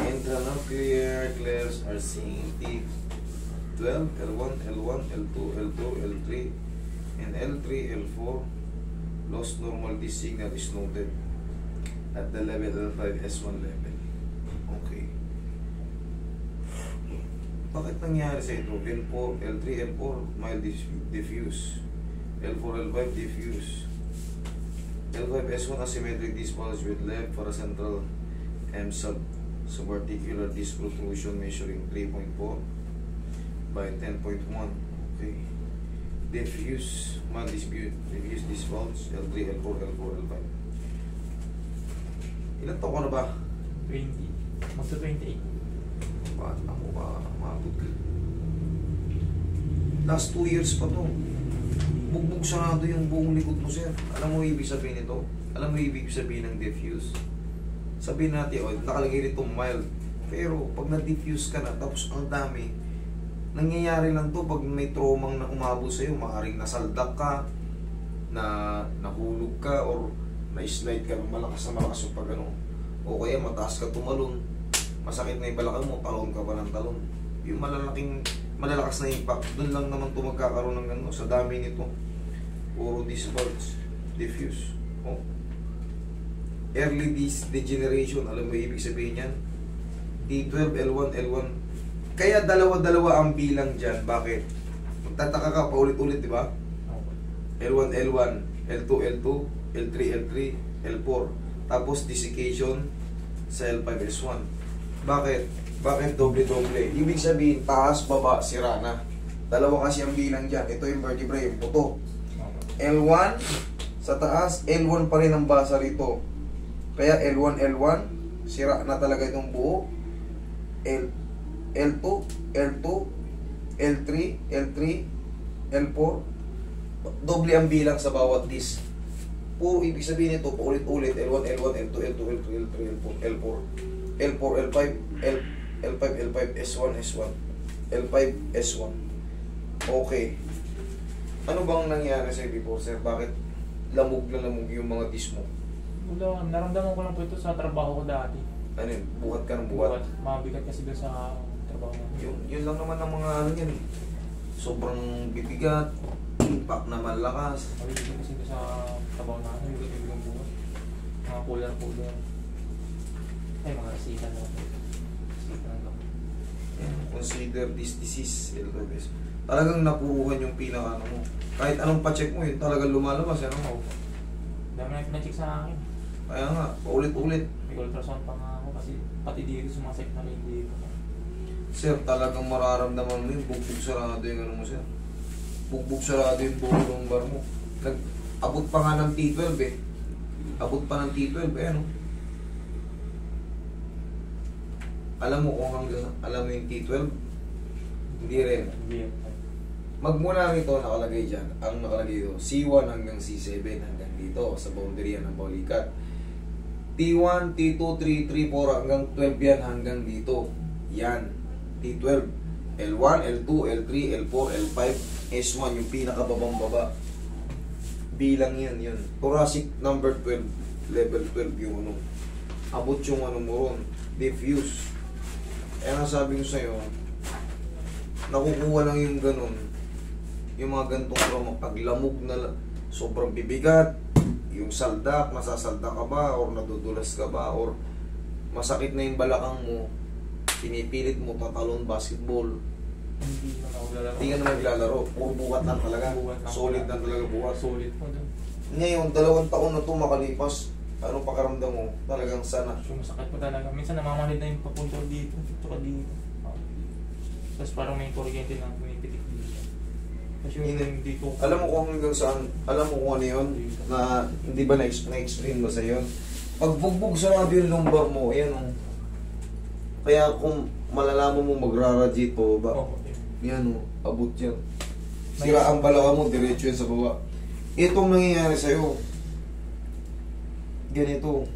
Intranuclear clears are seen T12, L1, L1, L2, L2, L3, and L3, L4. Lost normal D signal is noted at the level L5 S1 level. Okay. Bakit nangyari sa ito? L4, L3, L4, mild diffuse. L4, L5, diffuse. L5, S1, asymmetric disc bulge with left for a central M subarticular disc protrusion measuring 3.4 by 10.1. Okay. Diffuse, mild diffuse disc bulge, L3, L4, L4, L5. Ilan taon ka na ba? 20. Magsa 28. Bata mo ba? Mabot ka. Last 2 years pa to. Bugbog sarado yung buong likod mo, sir. Alam mo ibig sabihin nito? Alam mo ibig sabihin ng diffuse? Sabihin natin, oh, nakalagay rito mild. Pero pag na-diffuse ka na, tapos ang dami, nangyayari lang to pag may traumang na umabot sa'yo. Maaaring nasaldak ka, na nahulog ka, or na-slide ka ng malakas yung pag ano. O kaya mataas ka tumalon, masakit na yung balakang mo, talon ka pa ng talon. Yung malalakas na impact, doon lang naman ito magkakaroon ng ano, sa dami nito. Puro disc bulge, diffuse. Oh. Early disc degeneration, alam mo ibig sabihin yan? T12, L1, L1. Kaya dalawa-dalawa ang bilang dyan. Bakit? Magtataka ka paulit-ulit, di ba? L1, L1, L2, L2, L3, L3, L4. Tapos desiccation sa L5, S1. Bakit? Bakit doble-doble? Ibig sabihin, taas, baba, sira na. Dalawa kasi ang bilang dyan. Ito yung vertebrae, yung buto. L1 sa taas, L1 pa rin ang basa rito. Kaya L1, L1, sira na talaga itong buo. L2, L2, L3, L3, L4. Doble ang bilang sa bawat disc. Puro ibig sabihin ito, paulit-ulit, L1, L1, L2, L2, L3, L3, L4, L4, L5, L5, L5, S1, S1, L5, S1. Okay. Ano bang nangyari sa'yo before, sir? Bakit lamog na lamog yung mga disc mo? Wala, naramdaman ko lang po ito sa trabaho ko dati. Ano yun? Buhat ka ng buhat? Mabigat kasi doon sa trabaho ko. Yun lang naman ang mga ano yan. Sobrang bibigat, impact na malakas. Mabigat kasi doon sa trabaho natin, mabigat yung buhat. Mga puller. Ay, mga rasitan na. Consider this disease, LWS. Talagang napuruhan yung pinaka ano mo. Kahit anong pa-check mo, yun talagang lumalabas. Ano? Dami na pina-check sa akin. Kaya nga, paulit-ulit. May ultrasound pa nga ako kasi pati dito sumasek na rin dito. Sir, talagang mararamdaman mo yung bugbog sarado yung ano mo, sir. Bugbog sarado yung buong lumbar mo. Abot pa nga ng T12 eh. Abot pa ng T12 eh, ano? Alam mo kung hanggang, alam mo yung T12? Hindi rin. Magmula rito, nakalagay dyan. Ang nakalagay dito, C1 hanggang C7 hanggang dito, sa boundary yan ng balikat. T1, T2, 3, 3, 4 hanggang 12 yan hanggang dito. Yan. T12. L1, L2, L3, L4, L5, S1, yung pinakababang baba. Bilang yan, yun. Thoracic number 12, level 12 yung ano. Abot yung ano mo ron. Diffuse. Kaya nga sabi ko sa'yo, nakukuha lang yung ganun. Yung mga gantong trauma, paglamog na sobrang bibigat, yung saldak, nasasaldak ka ba, or nadudulas ka ba, or masakit na yung balakang mo, pinipilit mo tatalon basketball. Hindi ka na naglalaro. Puro buhat lang talaga. Solid lang talaga buhat. Solid po doon. Ngayon, 2 taon na ito makalipas. Ano pakaramdam mo? Talagang sana. Sumasakit po talaga. Minsan namamanid na yung papunta dito. Tsaka dito. Tapos parang may kuryente na pumipitik dito. Tapos yung hindi ko... Alam mo kung hanggang saan, alam mo kung ano yun? Na hindi ba na-explain mo sa yun? Pag bugbog sarado yung lumbar mo, ayan o. Kaya kung malalaman mo magraradiate po ba? Yan o, abot yan. Sira ang balaka mo, diretso yan sa baba. Itong nangyayari sa'yo, ganito,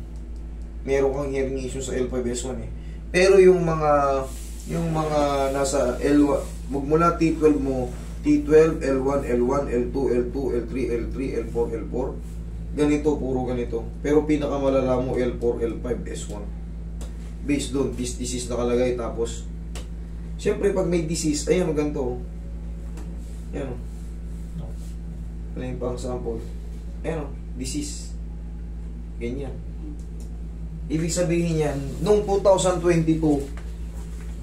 meron kang hearing issue sa L5S1 eh. Pero yung mga nasa L1, magmula T12 mo, T12, L1, L1, L2, L2, L3, L3, L4, L4, ganito, puro ganito. Pero pinakamalala mo L4, L5, S1. based doon, this disease nakalagay, tapos siyempre pag may disease, ayan o ganito oh. Ayan o. Ano yung pang sample? Ayan o, disease. Ganyan. Ibig sabihin yan, noong 2022,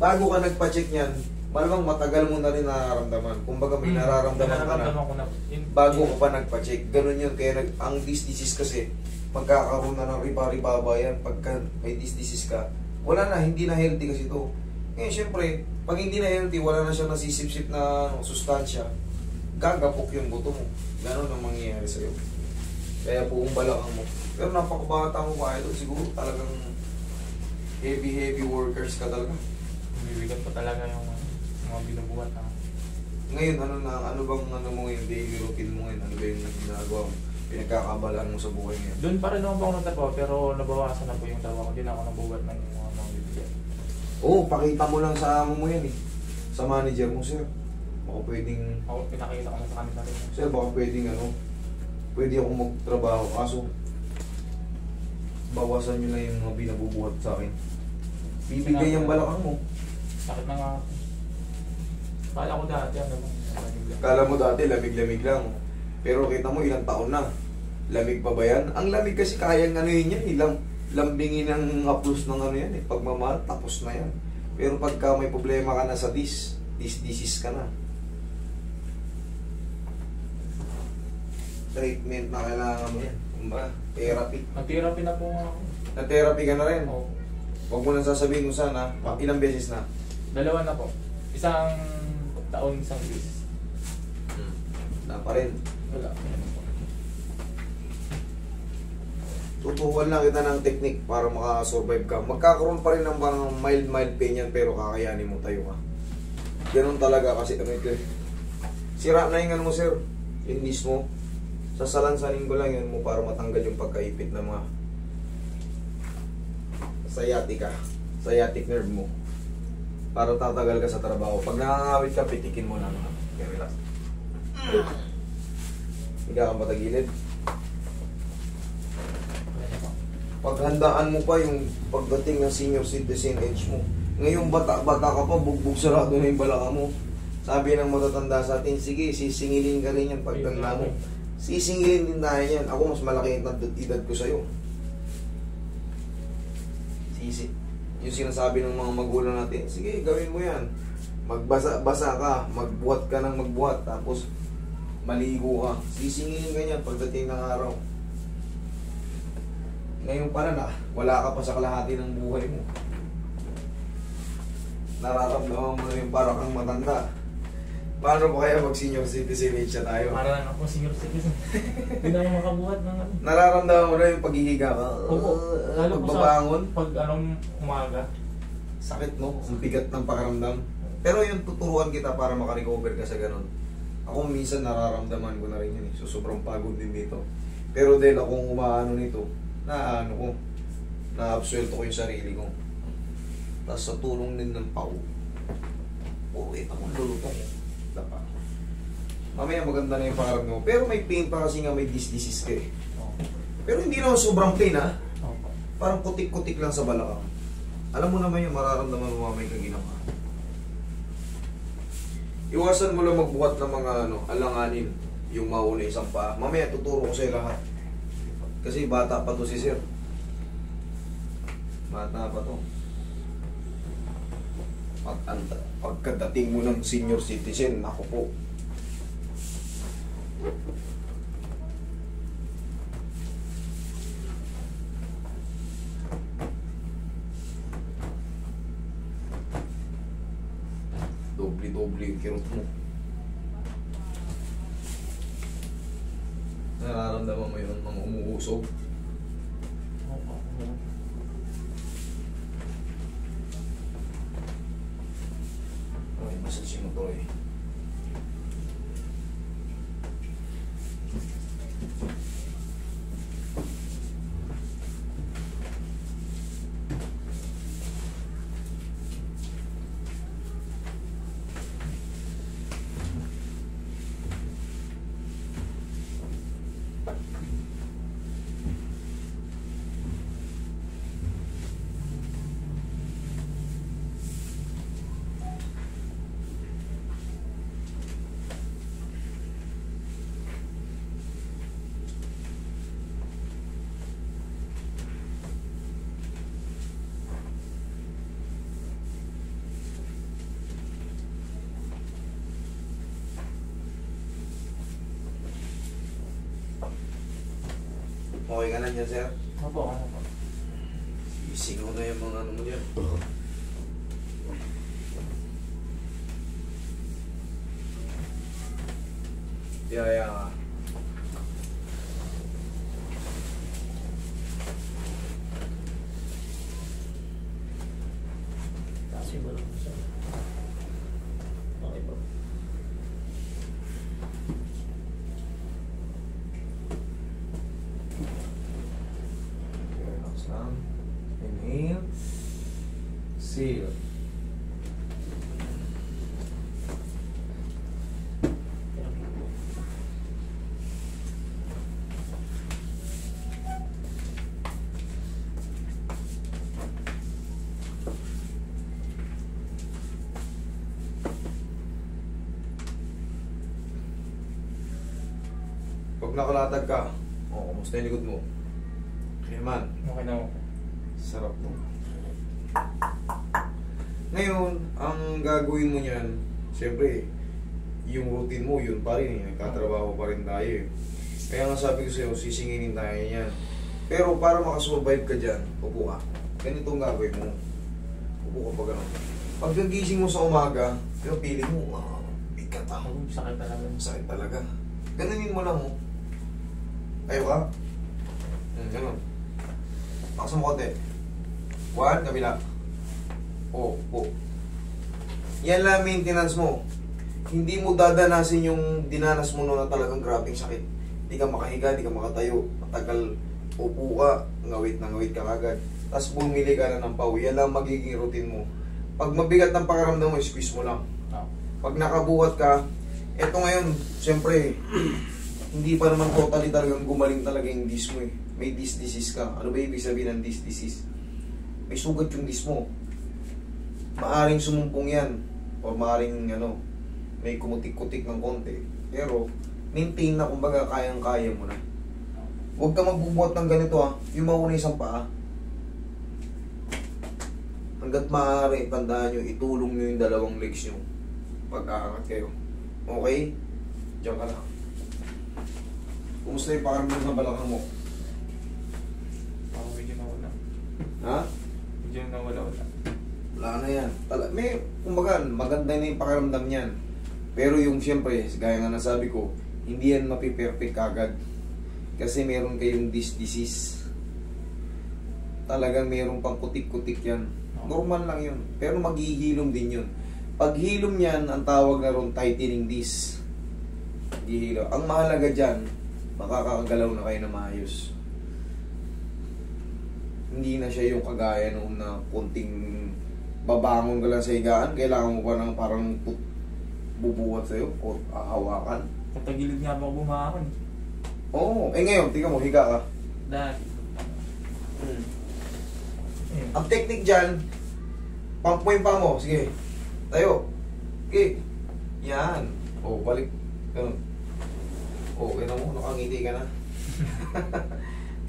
bago ka nagpa-check yan, malamang matagal mo na rin nararamdaman. Kumbaga may nararamdaman ka na bago ka pa nagpa-check. Ganun yun. Kaya ang disease kasi, magkakaroon na ng riba-ribaba yan. Pagka may disease ka, wala na, hindi na healthy kasi ito. Ngayon, syempre, pag hindi na healthy, wala na siyang nasisip-sip na sustansya, gagapok yung buto mo. Ganon ang mangyayari sa'yo. Kaya buong balakang mo. Pero napakabata mo pa ito, siguro talagang heavy workers ka talaga. Bibigat pa talaga yung mga binubuhat na. Ngayon, ano bang mo ngayon, daily routine mo ngayon? Ano ba yung ginagawa mo? Pinagkakabalaan mo sa buhay ngayon? Doon pa rin naman po ako nagtrabaho, pero nabawasan na po yung trabaho. Hindi na ako nabuhat ng mga bibigyan. Oo, pakita mo lang sa amo mo yan eh. Sa manager mo, sir. Baka pwedeng... Ako, pinakita ko na sa kanila rin. Sir, baka pwedeng pwede akong magtrabaho. Kaso, bawasan nyo na yung mga binabubuhat sa akin. Bibigay yung balakang mo. Sakit na nga. Kala ko dati, ano bang lamig lang. Kala mo dati, lamig-lamig lang. Pero kita mo, ilang taon na. Lamig pa ba yan? Ang lamig kasi kayang ano yun yan, lambingin ng haplos ng ano yan eh. Pagmamahal, tapos na yan. Pero pagka may problema ka na sa disease ka na. Treatment na kailangan mo yan. Kumbaga, therapy. Nag-therapy na po ako. Na-therapy ka na rin? Oo. Huwag mo nang sasabihin kung saan ha. Ilang beses na? 2 na po. Isang taon, isang beses. Na pa rin. Wala. Tuturuan lang kita ng technique para makasurvive ka. Magkakaroon pa rin ng parang mild pain yan pero kakayanin mo, tayo ka. Ganun talaga kasi ano ito eh. Sira na yung ano mo sir. Yung mismo. Sasalansanin ko lang yun mo para matanggal yung pagkaipit ng mga sciatic nerve mo. Para tatagal ka sa trabaho. Pag nakangawit ka, pitikin mo lang. Okay, relax. Higa kang patagilid. Paghandaan mo pa yung pagdating ng senior citizen age mo. Ngayong bata ka pa, bugbog sarado na yung balaka mo. Sabi ng matatanda sa atin, sige, sisingilin ka rin yan pagtanda mo. Sisingilin din tayo yan. Ako mas malaki yung edad ko sa'yo. Yung sinasabi ng mga magulang natin, sige, gawin mo yan. Magbasa ka, magbuhat ka ng magbuhat, tapos maligo ka. Sisingilin ka yan pagdating ng araw. Ngayon pa na, wala ka pa sa kalahati ng buhay mo. Nararamdaman mo na yung parang kang matanda. Paano ba kaya mag senior citizen age na tayo? Para lang ako senior citizen. Hindi na ako makabuhat ng ano. Nararamdaman mo na yung paghihiga ka? Oo. Lalo po Pagbabangon? pag anong umaga. Sakit no? Ang bigat ng pakaramdam. Pero yung tuturuan kita para makarecover ka sa ganun. Ako minsan nararamdaman ko na rin yun eh. So sobrang pagod din dito. Pero dahil akong umaano nito, na-absuelto ko yung sarili ko. Tapos sa tulong din ng pau, wait akong lulutong. Dapa. Mamaya maganda na yung pakaramdam mo. Pero may pain pa kasi nga may disease ka eh. Pero hindi naman sobrang pain ha. Parang kutik-kutik lang sa balakang. Alam mo naman yung mararamdaman mo mamay kang ginawa. Iwasan mo lang magbuhat ng mga alanganin. Yung mauna isang paa. Mamaya tuturo ko sa'yo lahat. Kasi bata pa to si sir. Bata pa to. Pagkadating mo ng senior citizen, ako po. Doble yung kirot mo. Nararamdaman mo yun, mga umuusog. Okay, massage mo to eh. Okay ka na dyan, sir? Opo, ano po. Isingaw na yung mga ano mo dyan. Yaya ka. Kasi ba lang siya? Okay ba? Relax lang. Inhale. Seal. Pag nakalatag ka, kumusta yung likod mo? Okay man. Okay na ako. Sarap mo. Ngayon, ang gagawin mo niyan, siyempre, yung routine mo, yun pa rin eh. Nagtatrabaho pa rin tayo eh. Kaya nga sabi ko sa'yo, sisinginin tayo niyan. Pero para makasurvive ka dyan, upo ka. Ganito ang gagawin mo. Upo ka pa gano'n. Pag nagising mo sa umaga, yung feeling mo, bigat ako. Sakit talaga. Sakit talaga. Ganunin mo lang mo. Ayaw ka? Ganun. Paksa mo konti. 1, kabila. O. Yan lang maintenance mo. Hindi mo dadanasin yung dinanas mo noon na talagang grabing sakit. Hindi ka makahiga, hindi ka makatayo. Matagal upo ka, ngawit na ngawit ka agad. Tapos bumili ka na ng pau. Yan lang magiging routine mo. Pag mabigat ng pakaramdam mo, squeeze mo lang. Pag nakabuhat ka, eto ngayon, siyempre, hindi pa naman totally talagang gumaling talaga yung disc mo eh. May disc disease ka. Ano ba ibig sabihin ng disc disease? May sugat yung disc mo. Maaring sumumpong yan. O maaring may kumutik-kutik ng konti. Pero, maintain na kumbaga kayang-kaya mo na. Huwag ka magbubuhat ng ganito ha. Yung mauna isang paa. Hanggat maaari, tandaan nyo, itulong nyo yung dalawang legs nyo. Pag-aangat kayo. Okay? Diyan ka lang. Kumusta yung pakaramdam ng balakang mo? Ako medyo nawala. Ha? Medyo nawala. Wala na yan. Kumbaga, maganda na yung pakaramdam niyan. Pero yung siyempre, gaya nga nasabi ko, hindi yan mapiperfect agad. Kasi meron kayong disc disease. Talagang meron pang kutik-kutik yan. Normal lang yun. Pero maghihilom din yun. Pag hilom yan, ang tawag na ron tightening disc. Gihilo. Ang mahalaga dyan, makakagalaw na kayo na maayos. Hindi na siya yung kagaya noon na kunting babangon ka lang sa higaan. Kailangan mo pa ng parang bubuhat sa'yo o hawakan. Katagilid nga ba ako bumakan? Oo. Ngayon, tingnan mo, higa ka. Dahil. Ang technique dyan, pump mo yung paa mo. Sige. Tayo. Okay. Yan. Balik. Ganun. Okay na mo, nakangiti ka na.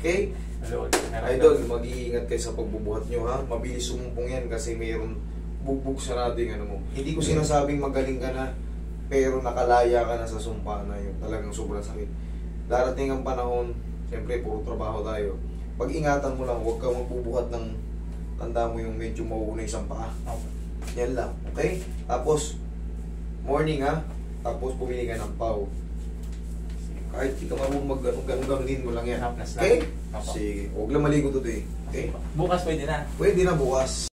Okay? Idol, mag-iingat kayo sa pagbubuhat nyo ha. Mabilis sumumpong yan kasi mayroon bugbog sa nating mo. Hindi ko sinasabing magaling ka na, pero nakalaya ka na sa sumpa na yun. Talagang sobrang sakit. Darating ang panahon, siyempre puro trabaho tayo. Pag-ingatan mo lang, huwag kang magbubuhat ng, tanda mo yung medyo mauuna isang paa. Yan lang, okay? Tapos, morning ha, tapos bumili ka ng pau. Kahit di ka marunong mag-ganun-ganunin mo lang yan. Okay? Sige, huwag lang maligo today. Okay? Bukas pwede na. Pwede na bukas.